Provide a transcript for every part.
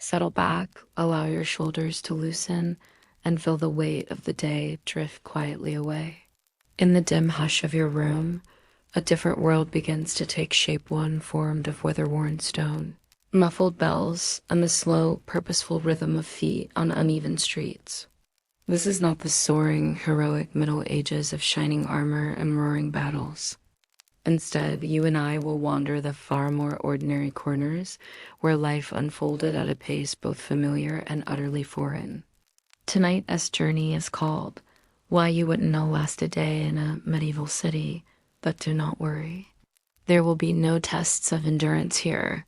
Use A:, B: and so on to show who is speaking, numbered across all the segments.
A: Settle back, allow your shoulders to loosen, and feel the weight of the day drift quietly away. In the dim hush of your room, a different world begins to take shape, one formed of weather-worn stone. Muffled bells and the slow, purposeful rhythm of feet on uneven streets. This is not the soaring, heroic Middle Ages of shining armor and roaring battles. Instead, you and I will wander the far more ordinary corners where life unfolded at a pace both familiar and utterly foreign. Tonight's journey is called Why You Wouldn't Know Last a Day in a Medieval City, but do not worry. There will be no tests of endurance here.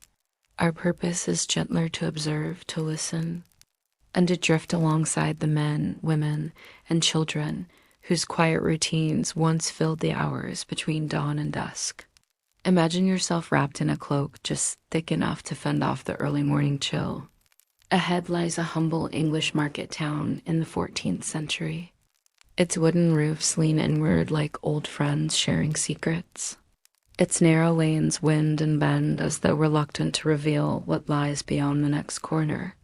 A: Our purpose is gentler to observe, to listen, and to drift alongside the men, women, and children whose quiet routines once filled the hours between dawn and dusk. Imagine yourself wrapped in a cloak just thick enough to fend off the early morning chill. Ahead lies a humble English market town in the 14th century. Its wooden roofs lean inward like old friends sharing secrets. Its narrow lanes wind and bend as though reluctant to reveal what lies beyond the next corner.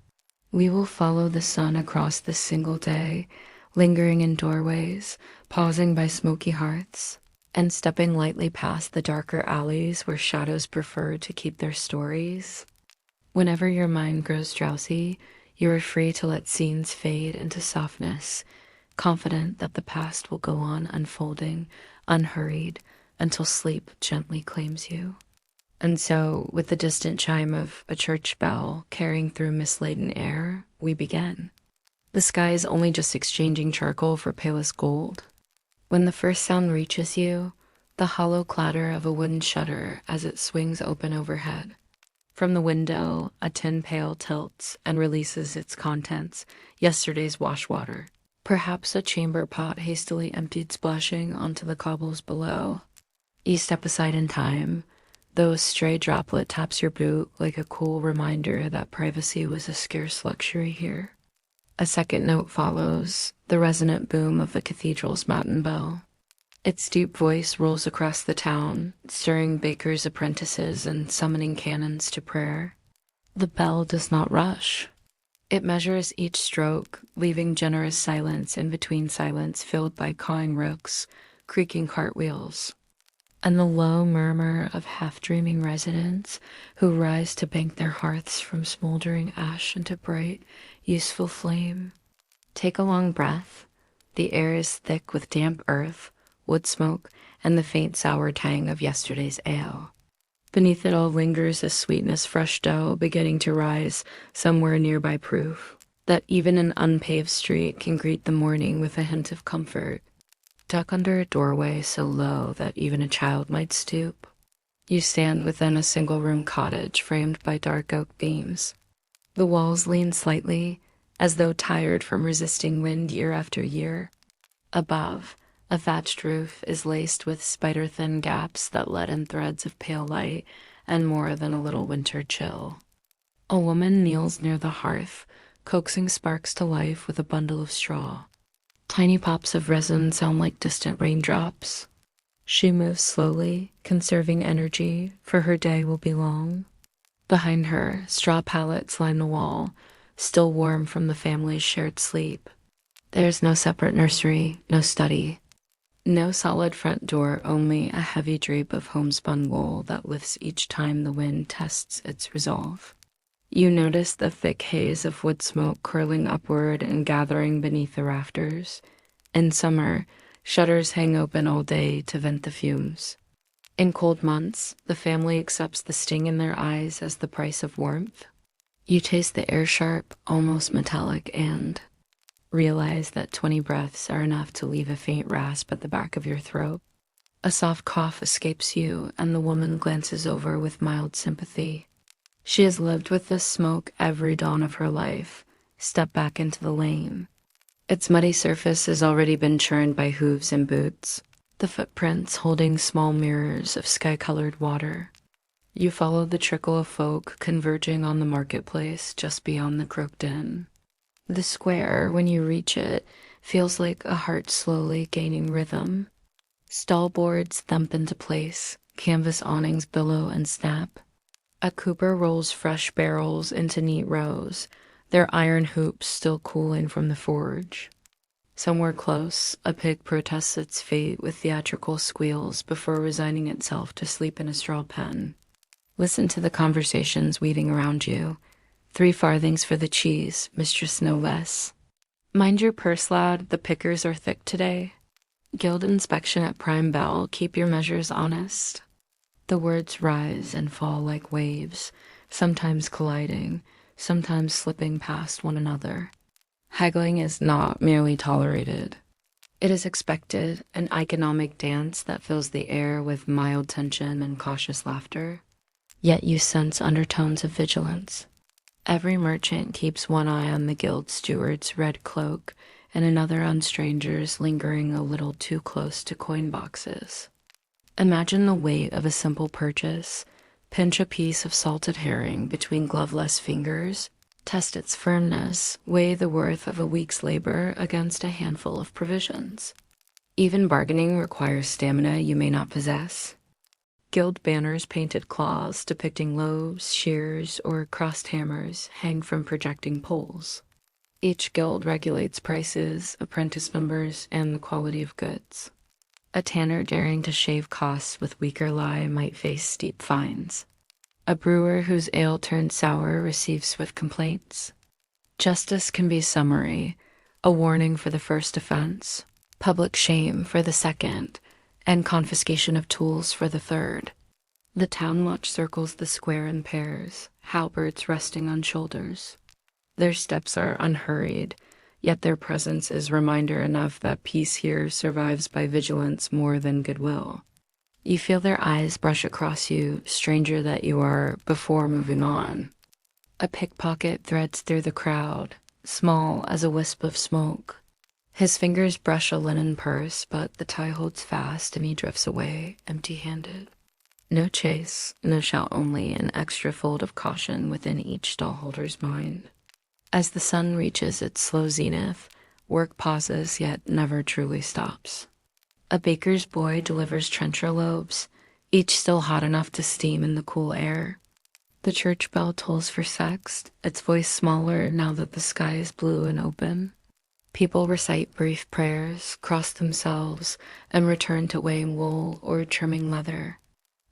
A: We will follow the sun across this single day, lingering in doorways, pausing by smoky hearths, and stepping lightly past the darker alleys where shadows prefer to keep their stories. Whenever your mind grows drowsy, you are free to let scenes fade into softness, confident that the past will go on unfolding, unhurried, until sleep gently claims you. And so, with the distant chime of a church bell carrying through mist-laden air, we begin. The sky is only just exchanging charcoal for palest gold. When the first sound reaches you, the hollow clatter of a wooden shutter as it swings open overhead. From the window, a tin pail tilts and releases its contents, yesterday's wash water. Perhaps a chamber pot hastily emptied splashing onto the cobbles below. You step aside in time, though a stray droplet taps your boot like a cool reminder that privacy was a scarce luxury here. A second note follows, the resonant boom of the cathedral's matin bell. Its deep voice rolls across the town, stirring bakers' apprentices and summoning canons to prayer. The bell does not rush. It measures each stroke, leaving generous silence in between silence filled by cawing rooks, creaking cartwheels, and the low murmur of half-dreaming residents who rise to bank their hearths from smoldering ash into bright, useful flame. Take a long breath. The air is thick with damp earth, wood smoke, and the faint sour tang of yesterday's ale. Beneath it all lingers a sweetness fresh dough beginning to rise somewhere nearby, proof that even an unpaved street can greet the morning with a hint of comfort. Duck under a doorway so low that even a child might stoop. You stand within a single-room cottage framed by dark oak beams. The walls lean slightly, as though tired from resisting wind year after year. Above, a thatched roof is laced with spider-thin gaps that let in threads of pale light and more than a little winter chill. A woman kneels near the hearth, coaxing sparks to life with a bundle of straw. Tiny pops of resin sound like distant raindrops. She moves slowly, conserving energy, for her day will be long. Behind her, straw pallets line the wall, still warm from the family's shared sleep. There's no separate nursery, no study. No solid front door, only a heavy drape of homespun wool that lifts each time the wind tests its resolve. You notice the thick haze of wood smoke curling upward and gathering beneath the rafters. In summer, shutters hang open all day to vent the fumes. In cold months, the family accepts the sting in their eyes as the price of warmth. You taste the air sharp, almost metallic, and realize that 20 breaths are enough to leave a faint rasp at the back of your throat. A soft cough escapes you, and the woman glances over with mild sympathy. She has lived with this smoke every dawn of her life. Step back into the lane. Its muddy surface has already been churned by hooves and boots, the footprints holding small mirrors of sky-colored water. You follow the trickle of folk converging on the marketplace just beyond the crooked inn. The square, when you reach it, feels like a heart slowly gaining rhythm. Stall boards thump into place, canvas awnings billow and snap. A cooper rolls fresh barrels into neat rows, their iron hoops still cooling from the forge. Somewhere close, a pig protests its fate with theatrical squeals before resigning itself to sleep in a straw pen. Listen to the conversations weaving around you. 3 farthings for the cheese, mistress no less. Mind your purse, lad, the pickers are thick today. Guild inspection at prime bell, keep your measures honest. The words rise and fall like waves, sometimes colliding, sometimes slipping past one another. Haggling is not merely tolerated. It is expected, an economic dance that fills the air with mild tension and cautious laughter. Yet you sense undertones of vigilance. Every merchant keeps one eye on the guild steward's red cloak and another on strangers lingering a little too close to coin boxes. Imagine the weight of a simple purchase. Pinch a piece of salted herring between gloveless fingers, test its firmness, weigh the worth of a week's labor against a handful of provisions. Even bargaining requires stamina you may not possess. Guild banners painted claws depicting loaves, shears, or crossed hammers hang from projecting poles. Each guild regulates prices, apprentice numbers, and the quality of goods. A tanner daring to shave costs with weaker lye might face steep fines. A brewer whose ale turned sour receives swift complaints. Justice can be summary, a warning for the first offense, public shame for the second, and confiscation of tools for the third. The town watch circles the square in pairs, halberds resting on shoulders. Their steps are unhurried, yet their presence is reminder enough that peace here survives by vigilance more than goodwill. You feel their eyes brush across you, stranger that you are, before moving on. A pickpocket threads through the crowd, small as a wisp of smoke. His fingers brush a linen purse, but the tie holds fast and he drifts away, empty-handed. No chase, no shout, only an extra fold of caution within each stallholder's mind. As the sun reaches its slow zenith, work pauses yet never truly stops. A baker's boy delivers trencher loaves, each still hot enough to steam in the cool air. The church bell tolls for sext, its voice smaller now that the sky is blue and open. People recite brief prayers, cross themselves, and return to weighing wool or trimming leather.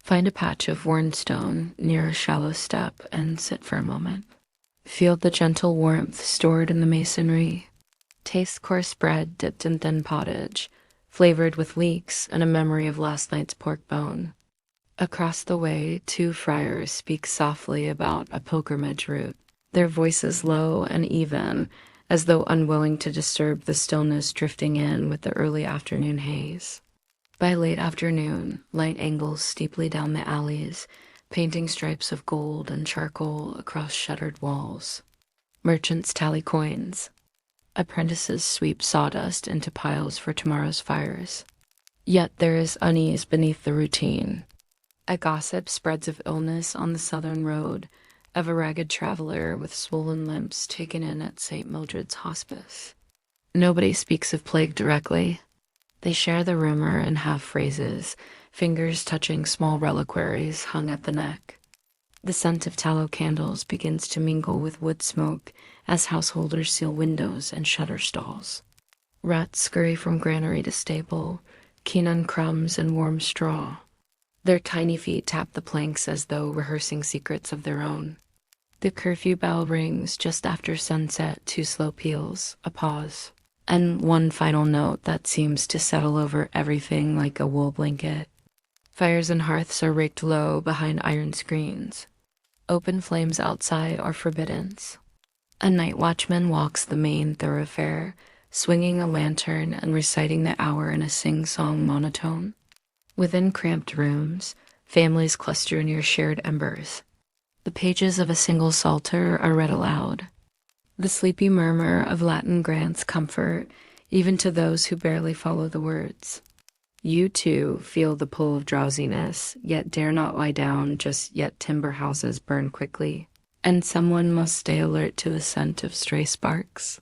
A: Find a patch of worn stone near a shallow step and sit for a moment. Feel the gentle warmth stored in the masonry. Taste coarse bread dipped in thin pottage, flavored with leeks and a memory of last night's pork bone. Across the way, 2 friars speak softly about a pilgrimage route, their voices low and even, as though unwilling to disturb the stillness drifting in with the early afternoon haze. By late afternoon, light angles steeply down the alleys, painting stripes of gold and charcoal across shuttered walls. Merchants tally coins. Apprentices sweep sawdust into piles for tomorrow's fires. Yet there is unease beneath the routine. A gossip spreads of illness on the southern road, of a ragged traveler with swollen limbs taken in at St. Mildred's hospice. Nobody speaks of plague directly. They share the rumor in half phrases, fingers touching small reliquaries hung at the neck. The scent of tallow candles begins to mingle with wood smoke as householders seal windows and shutter stalls. Rats scurry from granary to stable, keen on crumbs and warm straw. Their tiny feet tap the planks as though rehearsing secrets of their own. The curfew bell rings just after sunset, 2 slow peals, a pause, and one final note that seems to settle over everything like a wool blanket. Fires and hearths are raked low behind iron screens. Open flames outside are forbiddance. A night watchman walks the main thoroughfare, swinging a lantern and reciting the hour in a sing-song monotone. Within cramped rooms, families cluster near shared embers. The pages of a single psalter are read aloud. The sleepy murmur of Latin grants comfort, even to those who barely follow the words. You, too, feel the pull of drowsiness, yet dare not lie down just yet timber houses burn quickly, and someone must stay alert to the scent of stray sparks.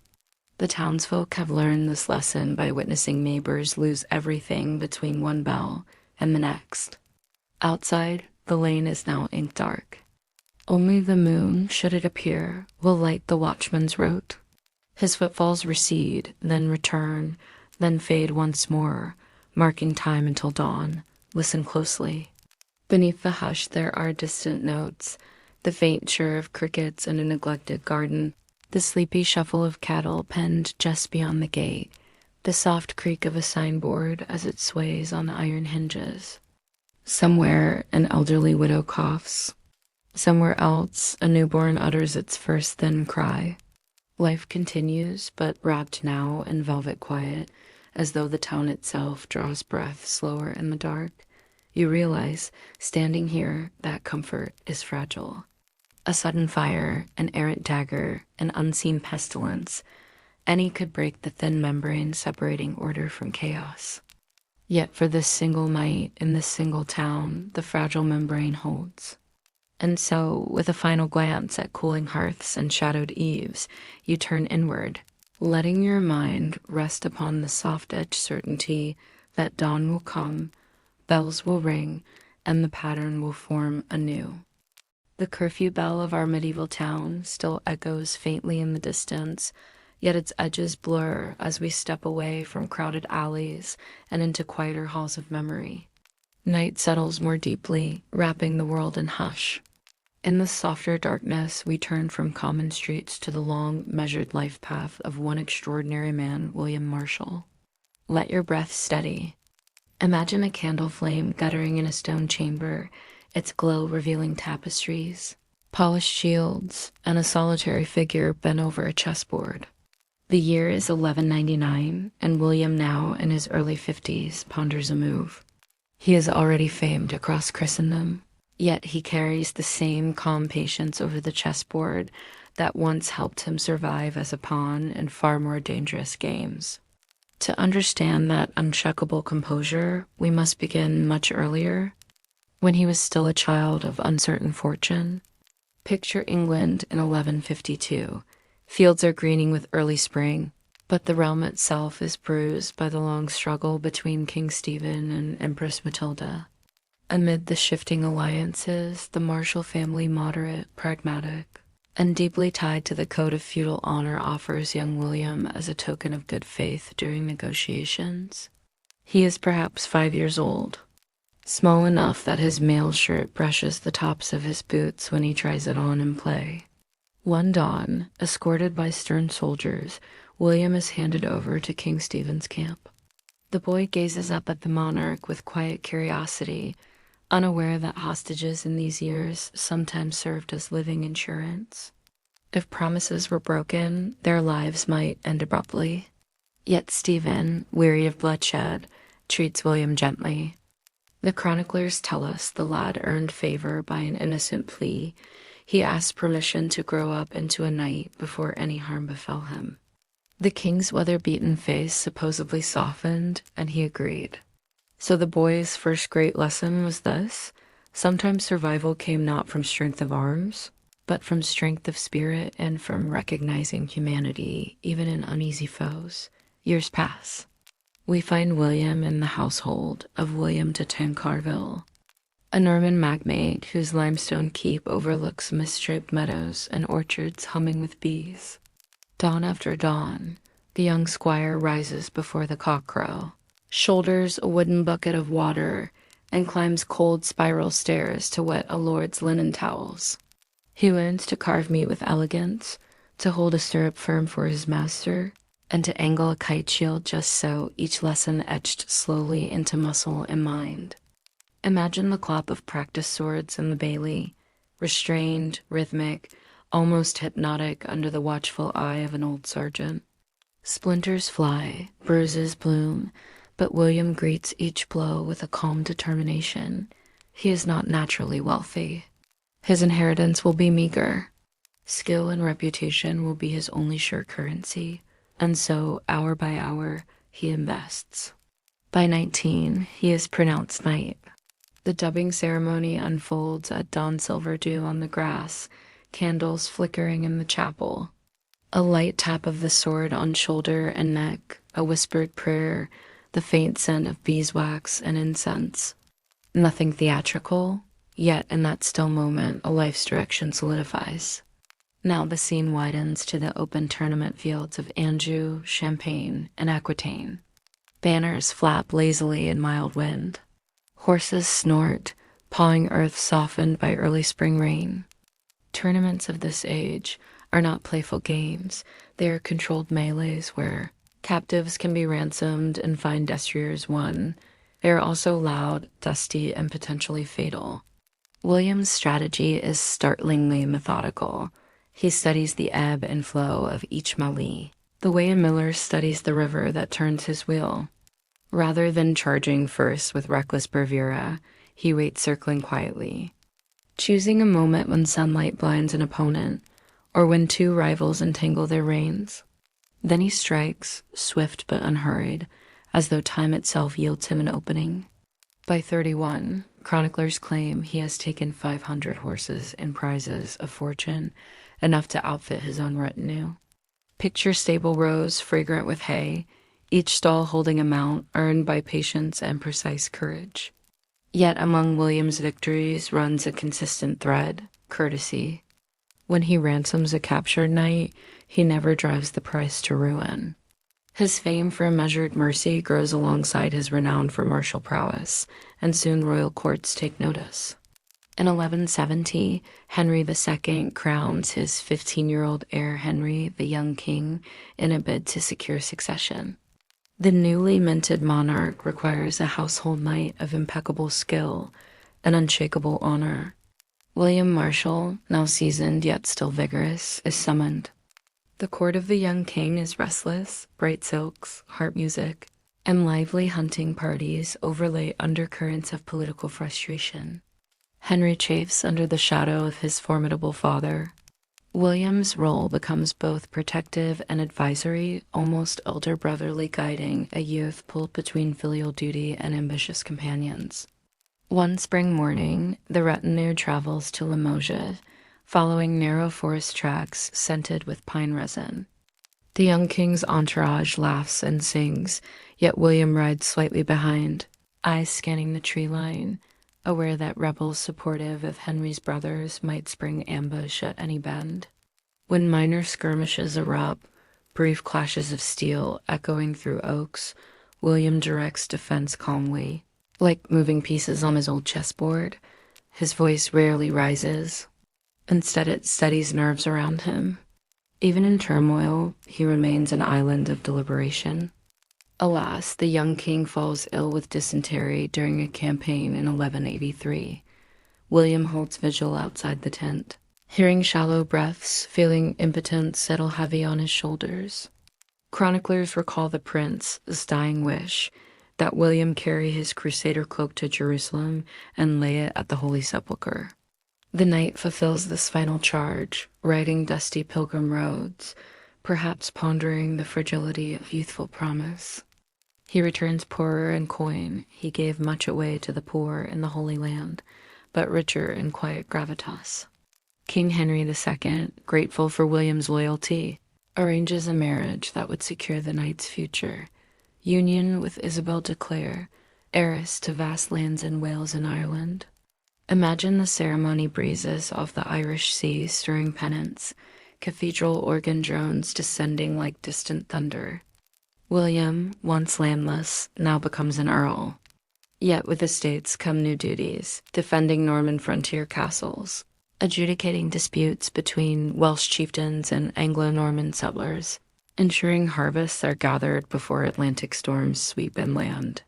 A: The townsfolk have learned this lesson by witnessing neighbors lose everything between one bell and the next. Outside, the lane is now ink dark. Only the moon, should it appear, will light the watchman's rote. His footfalls recede, then return, then fade once more, marking time until dawn. Listen closely. Beneath the hush there are distant notes, the faint chirr of crickets in a neglected garden, the sleepy shuffle of cattle penned just beyond the gate, the soft creak of a signboard as it sways on iron hinges. Somewhere an elderly widow coughs. Somewhere else a newborn utters its first thin cry. Life continues, but wrapped now in velvet quiet, as though the town itself draws breath slower in the dark. You realize, standing here, that comfort is fragile. A sudden fire, an errant dagger, an unseen pestilence, any could break the thin membrane separating order from chaos. Yet for this single night, in this single town, the fragile membrane holds. And so, with a final glance at cooling hearths and shadowed eaves, you turn inward, letting your mind rest upon the soft-edged certainty that dawn will come, bells will ring, and the pattern will form anew. The curfew bell of our medieval town still echoes faintly in the distance, yet its edges blur as we step away from crowded alleys and into quieter halls of memory. Night settles more deeply, wrapping the world in hush. In the softer darkness, we turn from common streets to the long, measured life path of one extraordinary man, William Marshall. Let your breath steady. Imagine a candle flame guttering in a stone chamber, its glow revealing tapestries, polished shields, and a solitary figure bent over a chessboard. The year is 1199, and William, now in his early 50s, ponders a move. He is already famed across Christendom, yet he carries the same calm patience over the chessboard that once helped him survive as a pawn in far more dangerous games. To understand that unshakable composure, we must begin much earlier, when he was still a child of uncertain fortune. Picture England in 1152. Fields are greening with early spring, but the realm itself is bruised by the long struggle between King Stephen and Empress Matilda. Amid the shifting alliances, the Marshall family, moderate, pragmatic, and deeply tied to the code of feudal honor, offers young William as a token of good faith during negotiations. He is perhaps 5 years old, small enough that his mail shirt brushes the tops of his boots when he tries it on in play. One dawn, escorted by stern soldiers, William is handed over to King Stephen's camp. The boy gazes up at the monarch with quiet curiosity, unaware that hostages in these years sometimes served as living insurance. If promises were broken, their lives might end abruptly. Yet Stephen, weary of bloodshed, treats William gently. The chroniclers tell us the lad earned favor by an innocent plea. He asked permission to grow up into a knight before any harm befell him. The king's weather-beaten face supposedly softened, and he agreed. So the boy's first great lesson was this: sometimes survival came not from strength of arms, but from strength of spirit and from recognizing humanity, even in uneasy foes. Years pass. We find William in the household of William de Tancarville, a Norman magnate whose limestone keep overlooks mist-draped meadows and orchards humming with bees. Dawn after dawn, the young squire rises before the cockcrow, shoulders a wooden bucket of water, and climbs cold spiral stairs to wet a lord's linen towels. He learns to carve meat with elegance, to hold a stirrup firm for his master, and to angle a kite shield just so, each lesson etched slowly into muscle and mind. Imagine the clop of practice swords in the bailey, restrained, rhythmic, almost hypnotic under the watchful eye of an old sergeant. Splinters fly, bruises bloom, but William greets each blow with a calm determination. He is not naturally wealthy. His inheritance will be meager. Skill and reputation will be his only sure currency, and so, hour by hour, he invests. By 19, he is pronounced knight. The dubbing ceremony unfolds at dawn silver dew on the grass, candles flickering in the chapel. A light tap of the sword on shoulder and neck, a whispered prayer, the faint scent of beeswax and incense. Nothing theatrical, Yet in that still moment, a life's direction solidifies. Now the scene widens to the open tournament fields of Anjou, Champagne, and Aquitaine. Banners flap lazily in mild wind. Horses snort, pawing earth softened by early spring rain. Tournaments of this age are not playful games. They are controlled melees where captives can be ransomed and fine destriers won. They are also loud, dusty, and potentially fatal. William's strategy is startlingly methodical. He studies the ebb and flow of each mêlée, the way a miller studies the river that turns his wheel. Rather than charging first with reckless bravura, he waits circling quietly, choosing a moment when sunlight blinds an opponent, or when two rivals entangle their reins. Then he strikes, swift but unhurried, as though time itself yields him an opening. By 31, chroniclers claim he has taken 500 horses and prizes of fortune, enough to outfit his own retinue. Picture stable rows fragrant with hay, each stall holding a mount earned by patience and precise courage. Yet among William's victories runs a consistent thread: courtesy. When he ransoms a captured knight, he never drives the price to ruin. His fame for measured mercy grows alongside his renown for martial prowess, and soon royal courts take notice. In 1170, Henry II crowns his 15-year-old heir Henry, the young king, in a bid to secure succession. The newly minted monarch requires a household knight of impeccable skill and unshakable honor. William Marshal, now seasoned yet still vigorous, is summoned. The court of the young king is restless. Bright silks, harp music, and lively hunting parties overlay undercurrents of political frustration. Henry chafes under the shadow of his formidable father. William's role becomes both protective and advisory, almost elder brotherly, guiding a youth pulled between filial duty and ambitious companions. One spring morning, the retinue travels to Limoges, following narrow forest tracks scented with pine resin. The young king's entourage laughs and sings, yet William rides slightly behind, eyes scanning the tree line, aware that rebels supportive of Henry's brothers might spring ambush at any bend. When minor skirmishes erupt, brief clashes of steel echoing through oaks, William directs defense calmly. Like moving pieces on his old chessboard, his voice rarely rises. Instead, it steadies nerves around him. Even in turmoil, he remains an island of deliberation. Alas, the young king falls ill with dysentery during a campaign in 1183. William holds vigil outside the tent, hearing shallow breaths, feeling impotence settle heavy on his shoulders. Chroniclers recall the prince's dying wish that William carry his crusader cloak to Jerusalem and lay it at the Holy Sepulchre. The knight fulfills this final charge, riding dusty pilgrim roads, perhaps pondering the fragility of youthful promise. He returns poorer in coin. He gave much away to the poor in the Holy Land, but richer in quiet gravitas. King Henry II, grateful for William's loyalty, arranges a marriage that would secure the knight's future. Union with Isabel de Clare, heiress to vast lands in Wales and Ireland. Imagine the ceremony breezes off the Irish Sea stirring penance, cathedral organ drones descending like distant thunder. William, once landless, now becomes an earl. Yet with estates come new duties, defending Norman frontier castles, adjudicating disputes between Welsh chieftains and Anglo-Norman settlers, ensuring harvests are gathered before Atlantic storms sweep inland.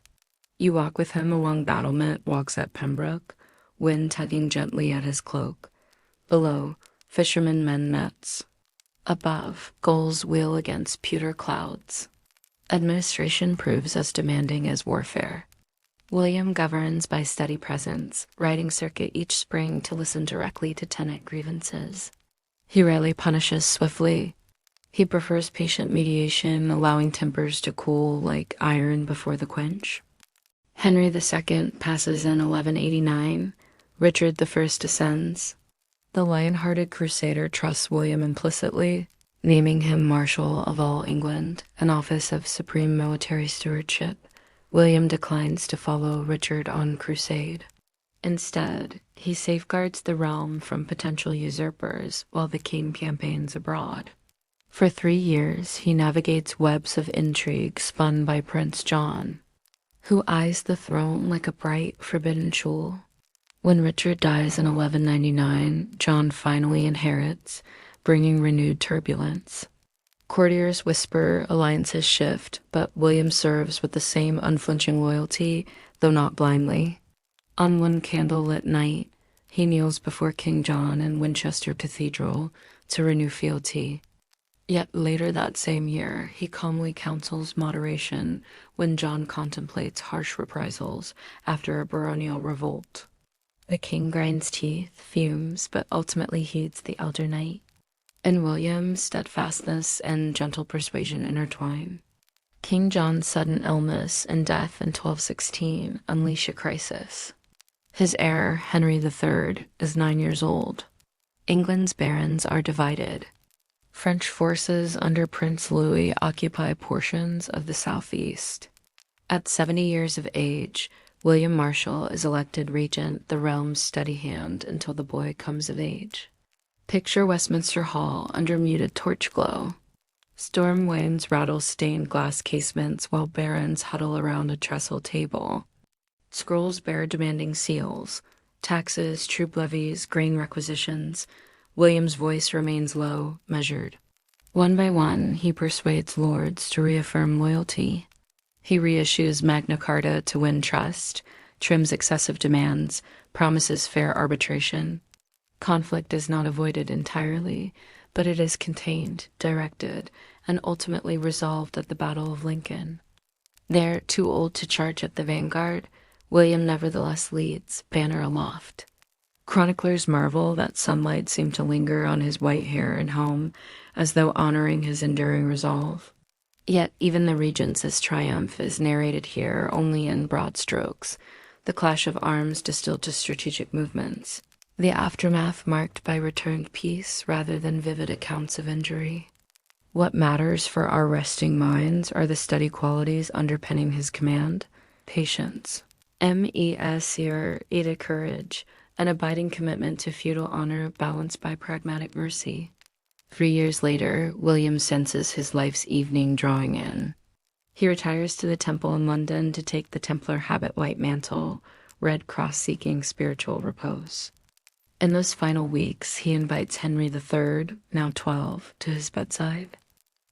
A: You walk with him along battlement walks at Pembroke, wind tugging gently at his cloak. Below, fishermen mend nets. Above, gulls wheel against pewter clouds. Administration proves as demanding as warfare. William governs by steady presence, riding circuit each spring to listen directly to tenant grievances. He rarely punishes swiftly. He prefers patient mediation, allowing tempers to cool like iron before the quench. Henry II passes in 1189. Richard I ascends. The lion-hearted crusader trusts William implicitly, naming him Marshal of all England, an office of supreme military stewardship. William declines to follow Richard on crusade. Instead, he safeguards the realm from potential usurpers while the king campaigns abroad. For 3 years, he navigates webs of intrigue spun by Prince John, who eyes the throne like a bright, forbidden jewel. When Richard dies in 1199, John finally inherits, bringing renewed turbulence. Courtiers whisper, alliances shift, but William serves with the same unflinching loyalty, though not blindly. On one candlelit night, he kneels before King John in Winchester Cathedral to renew fealty. Yet later that same year, he calmly counsels moderation when John contemplates harsh reprisals after a baronial revolt. The king grinds teeth, fumes, but ultimately heeds the elder knight. In William, steadfastness and gentle persuasion intertwine. King John's sudden illness and death in 1216 unleash a crisis. His heir, Henry III, is 9 years old. England's barons are divided. French forces under Prince Louis occupy portions of the southeast. At 70 years of age, William Marshal is elected regent, the realm's steady hand until the boy comes of age. Picture Westminster Hall under muted torch glow. Storm winds rattle stained glass casements while barons huddle around a trestle table. Scrolls bear demanding seals, taxes, troop levies, grain requisitions. William's voice remains low, measured. One by one, he persuades lords to reaffirm loyalty. He reissues Magna Carta to win trust, trims excessive demands, promises fair arbitration. Conflict is not avoided entirely, but it is contained, directed, and ultimately resolved at the Battle of Lincoln. There, too old to charge at the vanguard, William nevertheless leads, banner aloft. Chroniclers marvel that sunlight seemed to linger on his white hair and helm, as though honoring his enduring resolve. Yet even the Regence's triumph is narrated here only in broad strokes, the clash of arms distilled to strategic movements, the aftermath marked by returned peace rather than vivid accounts of injury. What matters for our resting minds are the steady qualities underpinning his command: patience, courage, an abiding commitment to feudal honor balanced by pragmatic mercy. 3 years later, William senses his life's evening drawing in. He retires to the temple in London to take the Templar habit white mantle, Red Cross seeking spiritual repose. In those final weeks, he invites Henry III, now 12, to his bedside.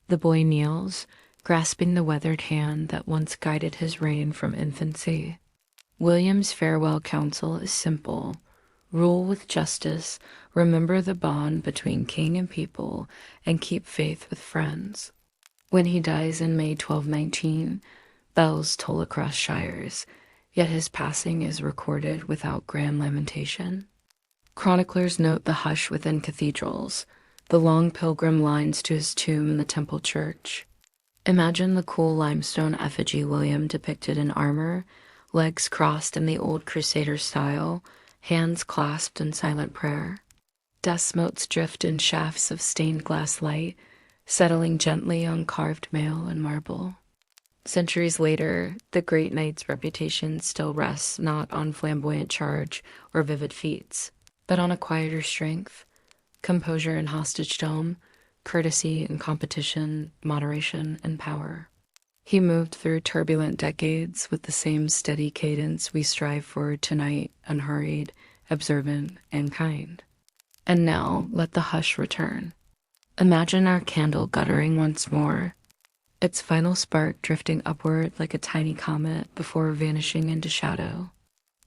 A: The boy kneels, grasping the weathered hand that once guided his reign from infancy. William's farewell counsel is simple: rule with justice, remember the bond between king and people, and keep faith with friends. When he dies in May 1219, bells toll across shires, yet his passing is recorded without grand lamentation. Chroniclers note the hush within cathedrals, the long pilgrim lines to his tomb in the temple church. Imagine the cool limestone effigy William depicted in armor, legs crossed in the old Crusader style, hands clasped in silent prayer. Dust motes drift in shafts of stained glass light, settling gently on carved mail and marble. Centuries later, the great knight's reputation still rests not on flamboyant charge or vivid feats, but on a quieter strength: composure in hostage-dome, courtesy in competition, moderation in power. He moved through turbulent decades with the same steady cadence we strive for tonight, unhurried, observant, and kind. And now, let the hush return. Imagine our candle guttering once more, its final spark drifting upward like a tiny comet before vanishing into shadow.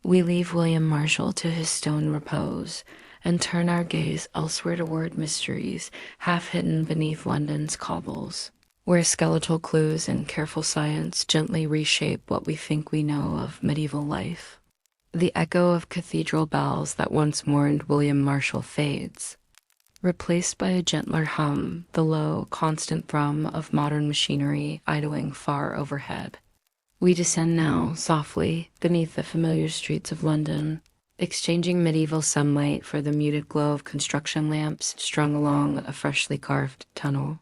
A: We leave William Marshal to his stone repose and turn our gaze elsewhere toward mysteries half hidden beneath London's cobbles, where skeletal clues and careful science gently reshape what we think we know of medieval life. The echo of cathedral bells that once mourned William Marshal fades, replaced by a gentler hum, the low, constant thrum of modern machinery idling far overhead. We descend now, softly, beneath the familiar streets of London, exchanging medieval sunlight for the muted glow of construction lamps strung along a freshly carved tunnel.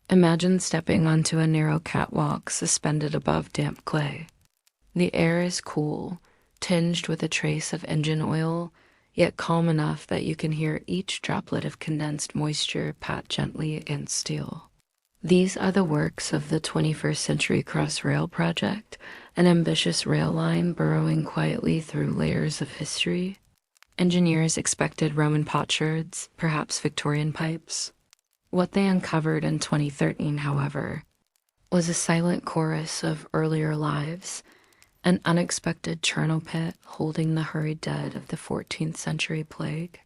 A: Imagine stepping onto a narrow catwalk suspended above damp clay. The air is cool, tinged with a trace of engine oil, yet calm enough that you can hear each droplet of condensed moisture pat gently against steel. These are the works of the 21st Century Crossrail Project, an ambitious rail line burrowing quietly through layers of history. Engineers expected Roman potsherds, perhaps Victorian pipes. What they uncovered in 2013, however, was a silent chorus of earlier lives, an unexpected charnel pit holding the hurried dead of the 14th century plague.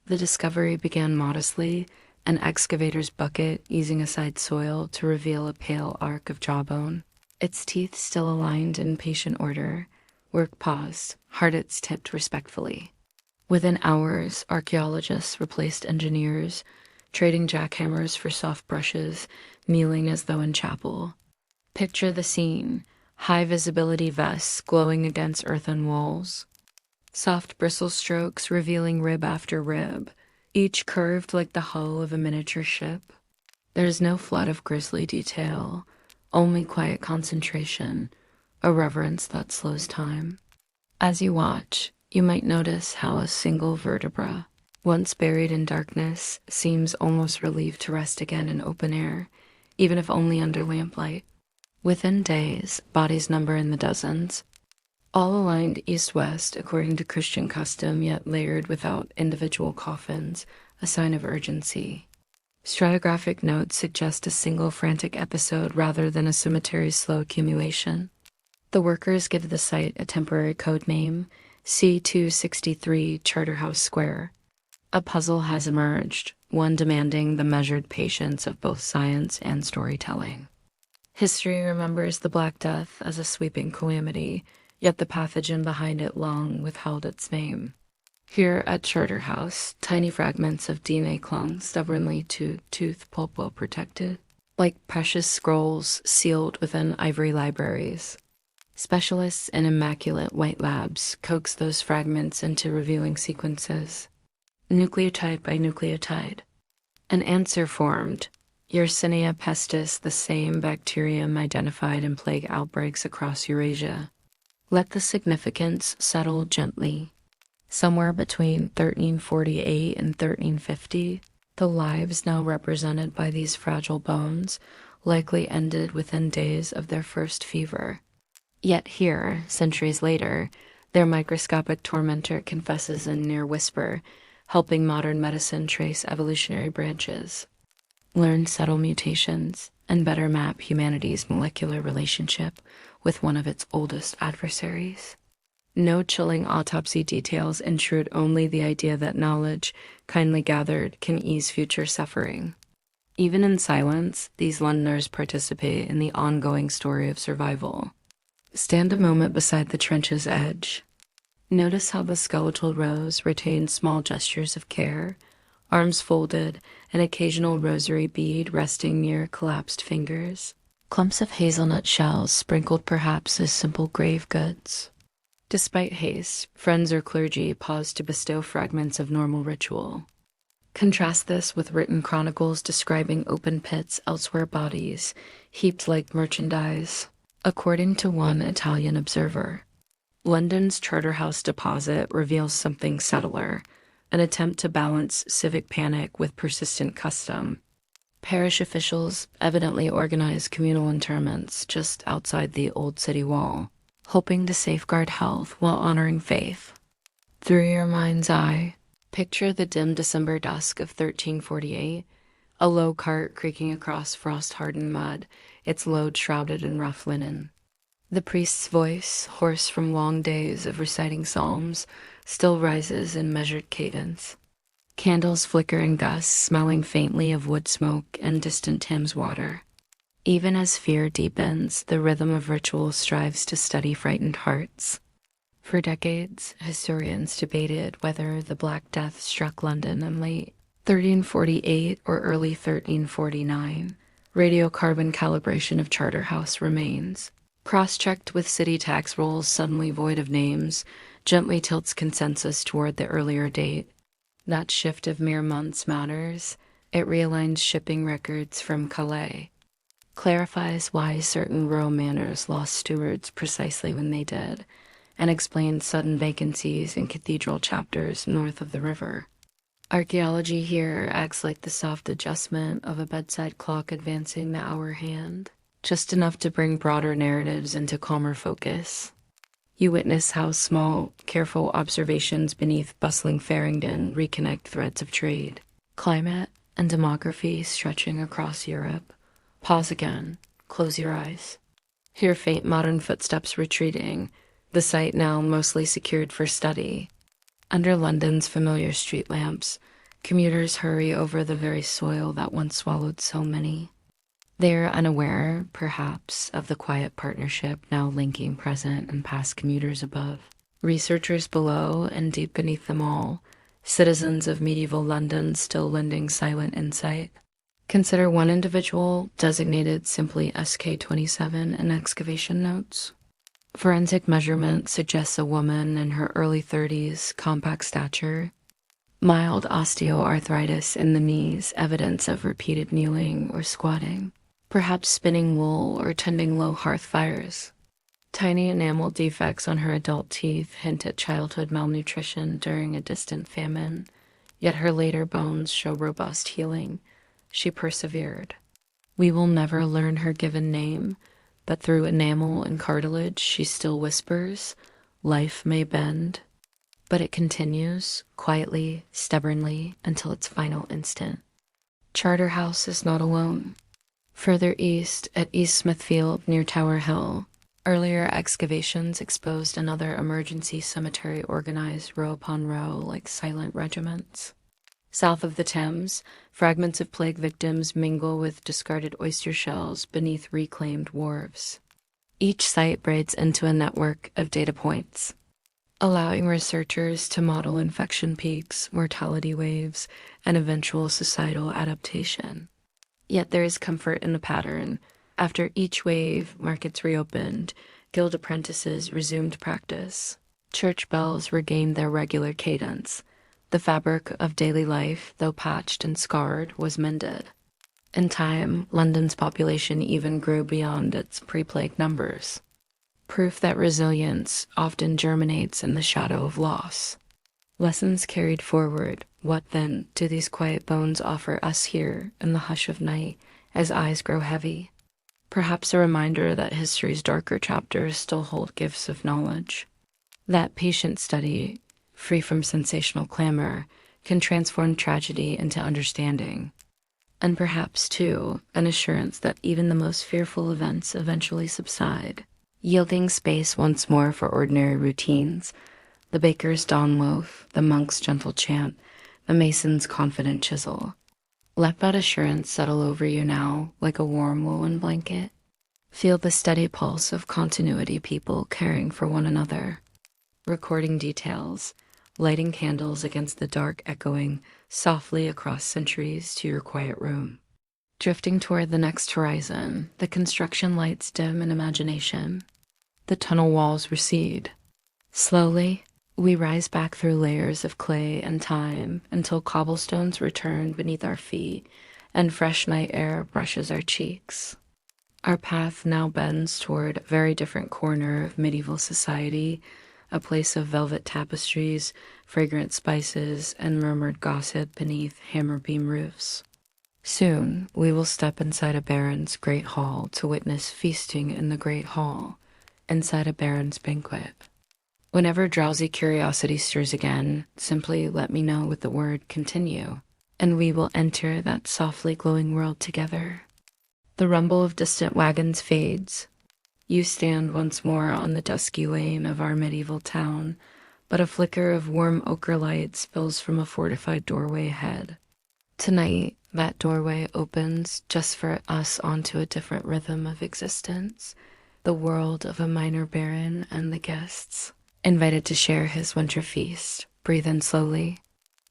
A: The discovery began modestly, an excavator's bucket easing aside soil to reveal a pale arc of jawbone. Its teeth still aligned in patient order, work paused, heartets tipped respectfully. Within hours, archaeologists replaced engineers, trading jackhammers for soft brushes, kneeling as though in chapel. Picture the scene: high visibility vests glowing against earthen walls, soft bristle strokes revealing rib after rib, each curved like the hull of a miniature ship. There's no flood of grisly detail, only quiet concentration, a reverence that slows time. As you watch, you might notice how a single vertebra, once buried in darkness, seems almost relieved to rest again in open air, even if only under lamplight. Within days, bodies number in the dozens, all aligned east-west according to Christian custom, yet layered without individual coffins, a sign of urgency. Stratigraphic notes suggest a single frantic episode rather than a cemetery's slow accumulation. The workers give the site a temporary code name, C263 Charterhouse Square. A puzzle has emerged, one demanding the measured patience of both science and storytelling. History remembers the Black Death as a sweeping calamity, yet the pathogen behind it long withheld its name. Here at Charterhouse, tiny fragments of DNA clung stubbornly to tooth pulp well protected, like precious scrolls sealed within ivory libraries. Specialists in immaculate white labs coax those fragments into revealing sequences, nucleotide by nucleotide. An answer formed: Yersinia pestis, the same bacterium identified in plague outbreaks across Eurasia. Let the significance settle gently. Somewhere between 1348 and 1350, the lives now represented by these fragile bones likely ended within days of their first fever. Yet here, centuries later, their microscopic tormentor confesses in near whisper, helping modern medicine trace evolutionary branches, learn subtle mutations, and better map humanity's molecular relationship with one of its oldest adversaries. No chilling autopsy details intrude, only the idea that knowledge, kindly gathered, can ease future suffering. Even in silence, these Londoners participate in the ongoing story of survival. Stand a moment beside the trench's edge. Notice how the skeletal rows retain small gestures of care, arms folded, an occasional rosary bead resting near collapsed fingers, clumps of hazelnut shells sprinkled perhaps as simple grave goods. Despite haste, friends or clergy pause to bestow fragments of normal ritual. Contrast this with written chronicles describing open pits elsewhere, bodies heaped like merchandise. According to one Italian observer, London's Charterhouse deposit reveals something subtler, an attempt to balance civic panic with persistent custom. Parish officials evidently organized communal interments just outside the old city wall, hoping to safeguard health while honoring faith. Through your mind's eye, picture the dim December dusk of 1348, a low cart creaking across frost-hardened mud, its load shrouded in rough linen. The priest's voice, hoarse from long days of reciting psalms, still rises in measured cadence. Candles flicker in gusts, smelling faintly of wood smoke and distant Thames water. Even as fear deepens, the rhythm of ritual strives to steady frightened hearts. For decades, historians debated whether the Black Death struck London in late 1348 or early 1349. Radiocarbon calibration of Charterhouse remains, cross-checked with city tax rolls suddenly void of names, gently tilts consensus toward the earlier date. That shift of mere months matters. It realigns shipping records from Calais, clarifies why certain rural manors lost stewards precisely when they did, and explains sudden vacancies in cathedral chapters north of the river. Archaeology here acts like the soft adjustment of a bedside clock advancing the hour hand, just enough to bring broader narratives into calmer focus. You witness how small, careful observations beneath bustling Farringdon reconnect threads of trade, climate, and demography stretching across Europe. Pause again, close your eyes. Hear faint modern footsteps retreating, the site now mostly secured for study. Under London's familiar street lamps, commuters hurry over the very soil that once swallowed so many. They are unaware, perhaps, of the quiet partnership now linking present and past commuters above. Researchers below and deep beneath them all, citizens of medieval London still lending silent insight. Consider one individual designated simply SK27 in excavation notes. Forensic measurement suggests a woman in her early 30s, compact stature, mild osteoarthritis in the knees, evidence of repeated kneeling or squatting, perhaps spinning wool or tending low hearth fires. Tiny enamel defects on her adult teeth hint at childhood malnutrition during a distant famine, yet her later bones show robust healing. She persevered. We will never learn her given name, but through enamel and cartilage she still whispers, life may bend. But it continues, quietly, stubbornly, until its final instant. Charterhouse is not alone. Further east, at East Smithfield near Tower Hill, earlier excavations exposed another emergency cemetery organized row upon row like silent regiments. South of the Thames, fragments of plague victims mingle with discarded oyster shells beneath reclaimed wharves. Each site braids into a network of data points, allowing researchers to model infection peaks, mortality waves, and eventual societal adaptation. Yet there is comfort in the pattern. After each wave, markets reopened, guild apprentices resumed practice, church bells regained their regular cadence. The fabric of daily life, though patched and scarred, was mended. In time, London's population even grew beyond its pre-plague numbers. Proof that resilience often germinates in the shadow of loss. Lessons carried forward. What then do these quiet bones offer us here in the hush of night as eyes grow heavy? Perhaps a reminder that history's darker chapters still hold gifts of knowledge. That patient study, free from sensational clamor, can transform tragedy into understanding. And perhaps, too, an assurance that even the most fearful events eventually subside, yielding space once more for ordinary routines, the baker's dawn loaf, the monk's gentle chant, the mason's confident chisel. Let that assurance settle over you now like a warm woolen blanket. Feel the steady pulse of continuity, people caring for one another, recording details, lighting candles against the dark echoing softly across centuries to your quiet room. Drifting toward the next horizon, the construction lights dim in imagination. The tunnel walls recede. Slowly, we rise back through layers of clay and time until cobblestones return beneath our feet and fresh night air brushes our cheeks. Our path now bends toward a very different corner of medieval society, a place of velvet tapestries, fragrant spices, and murmured gossip beneath hammer beam roofs. Soon, we will step inside a baron's great hall to witness feasting in the great hall, inside a baron's banquet. Whenever drowsy curiosity stirs again, simply let me know with the word continue, and we will enter that softly glowing world together. The rumble of distant wagons fades. You stand once more on the dusky lane of our medieval town, but a flicker of warm ochre light spills from a fortified doorway ahead. Tonight, that doorway opens just for us onto a different rhythm of existence, the world of a minor baron and the guests, invited to share his winter feast. Breathe in slowly.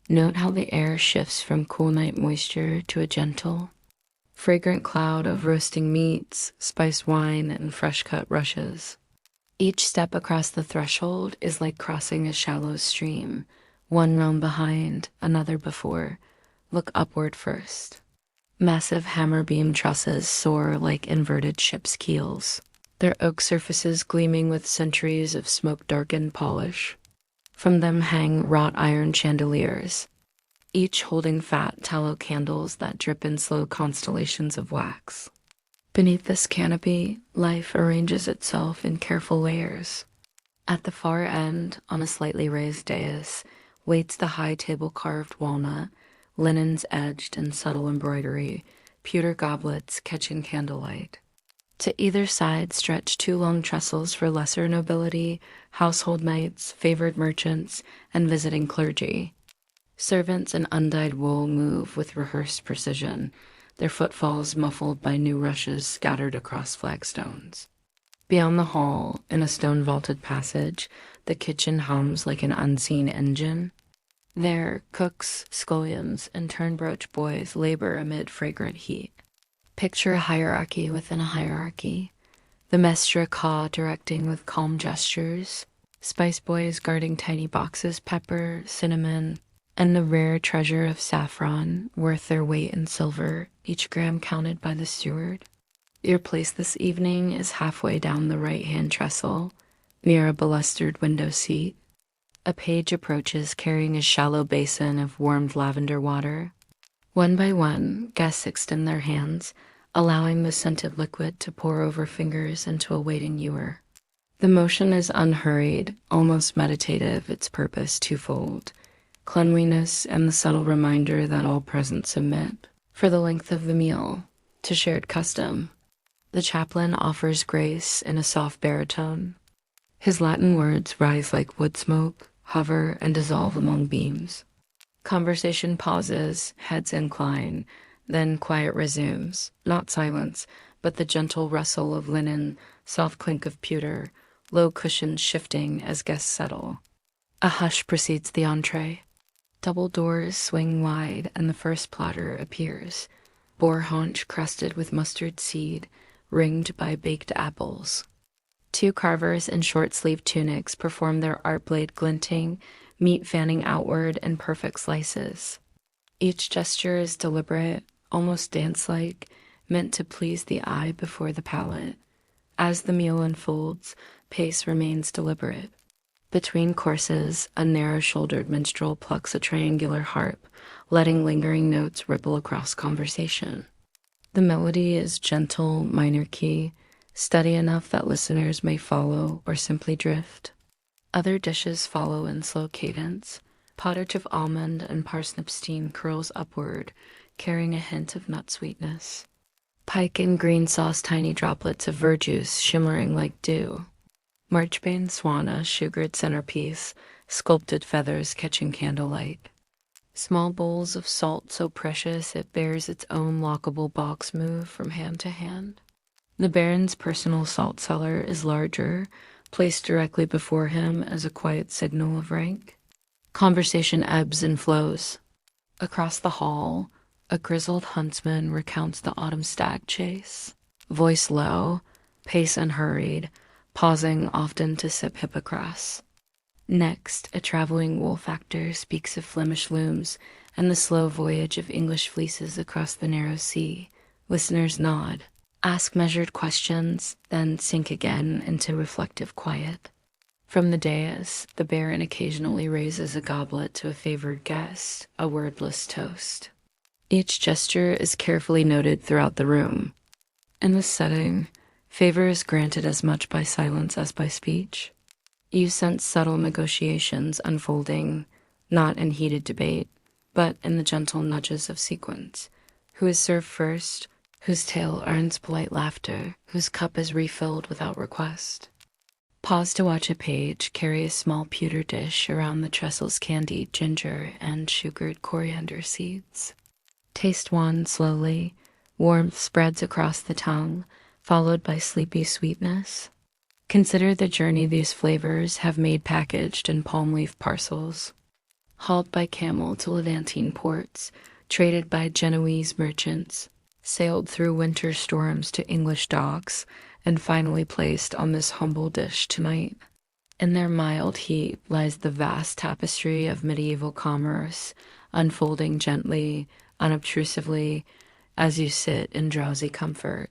A: Note how the air shifts from cool night moisture to a gentle, fragrant cloud of roasting meats, spiced wine, and fresh-cut rushes. Each step across the threshold is like crossing a shallow stream, one realm behind, another before. Look upward first. Massive hammer beam trusses soar like inverted ship's keels. their oak surfaces gleaming with centuries of smoke-darkened polish. From them hang wrought iron chandeliers, each holding fat tallow candles that drip in slow constellations of wax. Beneath this canopy, life arranges itself in careful layers. At the far end, on a slightly raised dais, waits the high table-carved walnut, linens edged in subtle embroidery, pewter goblets catching candlelight. To either side stretch two long trestles for lesser nobility, household knights, favored merchants, and visiting clergy. Servants in undyed wool move with rehearsed precision, their footfalls muffled by new rushes scattered across flagstones. Beyond the hall, in a stone-vaulted passage, the kitchen hums like an unseen engine. There, cooks, scullions, and turnbroach boys labor amid fragrant heat. Picture a hierarchy within a hierarchy. The mestre ca directing with calm gestures, spice boys guarding tiny boxes, pepper, cinnamon, and the rare treasure of saffron, worth their weight in silver, each gram counted by the steward. Your place this evening is halfway down the right-hand trestle, near a balustered window seat. A page approaches carrying a shallow basin of warmed lavender water. One by one, guests extend their hands, allowing the scented liquid to pour over fingers into a waiting ewer. The motion is unhurried, almost meditative, its purpose twofold: cleanliness and the subtle reminder that all present submit, for the length of the meal, to shared custom. The chaplain offers grace in a soft baritone. His Latin words rise like wood smoke, hover, and dissolve among beams. Conversation pauses, heads incline, then quiet resumes, not silence, but the gentle rustle of linen, soft clink of pewter, low cushions shifting as guests settle. A hush precedes the entree. Double doors swing wide and the first platter appears, boar haunch crusted with mustard seed, ringed by baked apples. Two carvers in short-sleeved tunics perform their art blade glinting, meat fanning outward in perfect slices. Each gesture is deliberate, almost dance-like, meant to please the eye before the palate. As the meal unfolds, pace remains deliberate. Between courses, a narrow-shouldered minstrel plucks a triangular harp, letting lingering notes ripple across conversation. The melody is gentle, minor key, steady enough that listeners may follow or simply drift. Other dishes follow in slow cadence. Pottage of almond and parsnip steam curls upward, carrying a hint of nut sweetness. Pike and green sauce, tiny droplets of verjuice shimmering like dew. Marchbane swan, sugared centerpiece, sculpted feathers catching candlelight. Small bowls of salt so precious it bears its own lockable box move from hand to hand. The Baron's personal salt cellar is larger, placed directly before him as a quiet signal of rank. Conversation ebbs and flows. Across the hall, a grizzled huntsman recounts the autumn stag chase. Voice low, pace unhurried, pausing often to sip hippocras. Next, a traveling wool factor speaks of Flemish looms and the slow voyage of English fleeces across the narrow sea. Listeners nod, ask measured questions, then sink again into reflective quiet. From the dais, the Baron occasionally raises a goblet to a favored guest, a wordless toast. Each gesture is carefully noted throughout the room. In this setting, favor is granted as much by silence as by speech. You sense subtle negotiations unfolding, not in heated debate, but in the gentle nudges of sequence. Who is served first? Whose tale earns polite laughter? Whose cup is refilled without request? Pause to watch a page carry a small pewter dish around the trestles candied ginger and sugared coriander seeds. Taste one slowly. Warmth spreads across the tongue, followed by sleepy sweetness. Consider the journey these flavors have made packaged in palm leaf parcels. Hauled by camel to Levantine ports, traded by Genoese merchants, sailed through winter storms to English docks, and finally placed on this humble dish tonight. In their mild heat lies the vast tapestry of medieval commerce, unfolding gently, unobtrusively, as you sit in drowsy comfort.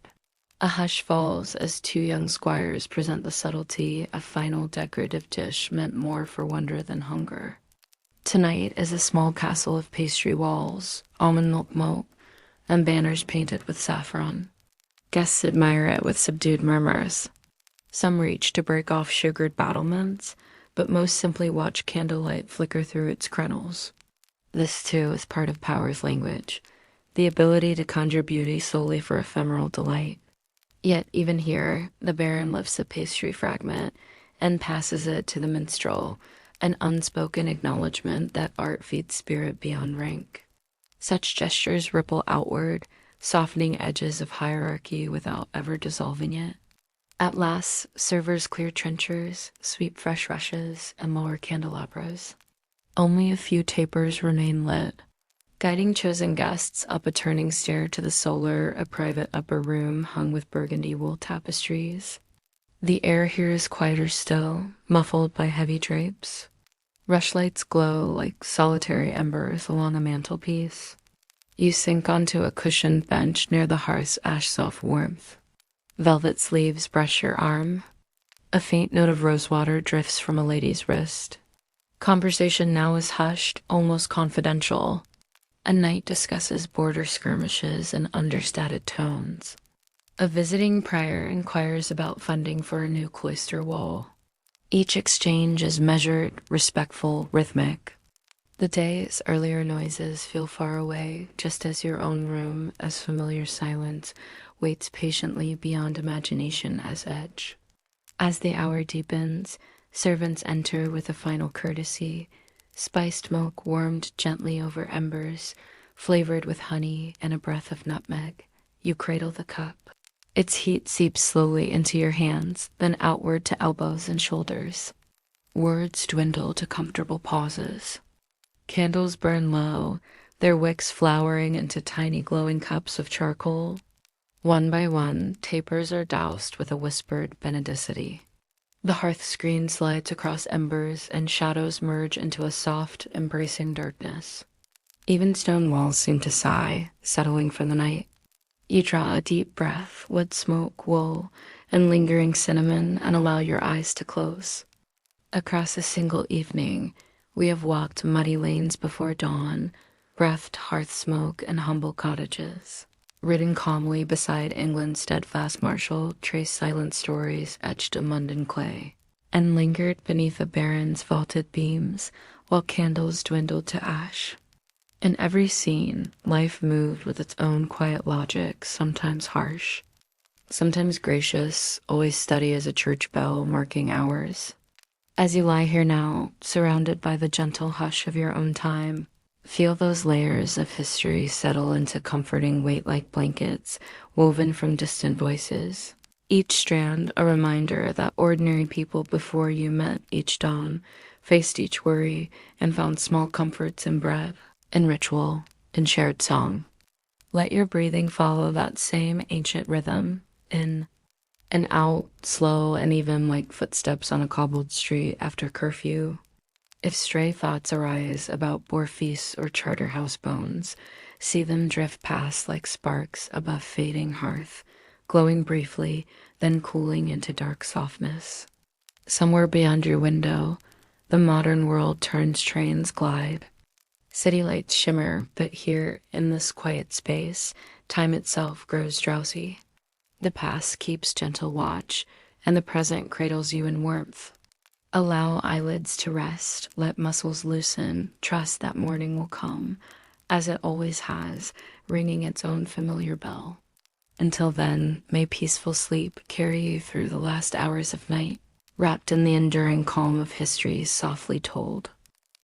A: A hush falls as two young squires present the subtlety, a final decorative dish meant more for wonder than hunger. Tonight is a small castle of pastry walls, almond milk moat, and banners painted with saffron. Guests admire it with subdued murmurs. Some reach to break off sugared battlements, but most simply watch candlelight flicker through its crenels. This, too, is part of power's language, the ability to conjure beauty solely for ephemeral delight. Yet even here, the baron lifts a pastry fragment and passes it to the minstrel, an unspoken acknowledgement that art feeds spirit beyond rank. Such gestures ripple outward, softening edges of hierarchy without ever dissolving it. At last, servers clear trenchers, sweep fresh rushes, and lower candelabras. Only a few tapers remain lit, guiding chosen guests up a turning stair to the solar, a private upper room hung with burgundy wool tapestries. The air here is quieter still, muffled by heavy drapes. Rushlights glow like solitary embers along a mantelpiece. You sink onto a cushioned bench near the hearth's ash-soft warmth. Velvet sleeves brush your arm. A faint note of rosewater drifts from a lady's wrist. Conversation now is hushed, almost confidential. A knight discusses border skirmishes in understated tones. A visiting prior inquires about funding for a new cloister wall. Each exchange is measured, respectful, rhythmic. The day's earlier noises feel far away, just as your own room, as familiar silence, waits patiently beyond imagination as edge. As the hour deepens, servants enter with a final courtesy, spiced milk warmed gently over embers, flavored with honey and a breath of nutmeg. You cradle the cup. Its heat seeps slowly into your hands, then outward to elbows and shoulders. Words dwindle to comfortable pauses. Candles burn low, their wicks flowering into tiny glowing cups of charcoal. One by one, tapers are doused with a whispered benedicity. The hearth screen slides across embers, and shadows merge into a soft, embracing darkness. Even stone walls seem to sigh, settling for the night. You draw a deep breath, wood smoke, wool, and lingering cinnamon, and allow your eyes to close. Across a single evening, we have walked muddy lanes before dawn, breathed hearth smoke and humble cottages, ridden calmly beside England's steadfast marshal, traced silent stories etched in London clay, and lingered beneath a baron's vaulted beams while candles dwindled to ash. In every scene, life moved with its own quiet logic, sometimes harsh, sometimes gracious, always steady as a church bell marking hours. As you lie here now, surrounded by the gentle hush of your own time, feel those layers of history settle into comforting weight-like blankets woven from distant voices. Each strand a reminder that ordinary people before you met each dawn, faced each worry, and found small comforts in bread, in ritual, in shared song. Let your breathing follow that same ancient rhythm, in and out, slow and even like footsteps on a cobbled street after curfew. If stray thoughts arise about boar feasts or charterhouse bones, see them drift past like sparks above fading hearth, glowing briefly, then cooling into dark softness. Somewhere beyond your window, the modern world turns trains glide. City lights shimmer, but here, in this quiet space, time itself grows drowsy. The past keeps gentle watch, and the present cradles you in warmth. Allow eyelids to rest, let muscles loosen, trust that morning will come, as it always has, ringing its own familiar bell. Until then, may peaceful sleep carry you through the last hours of night, wrapped in the enduring calm of history softly told.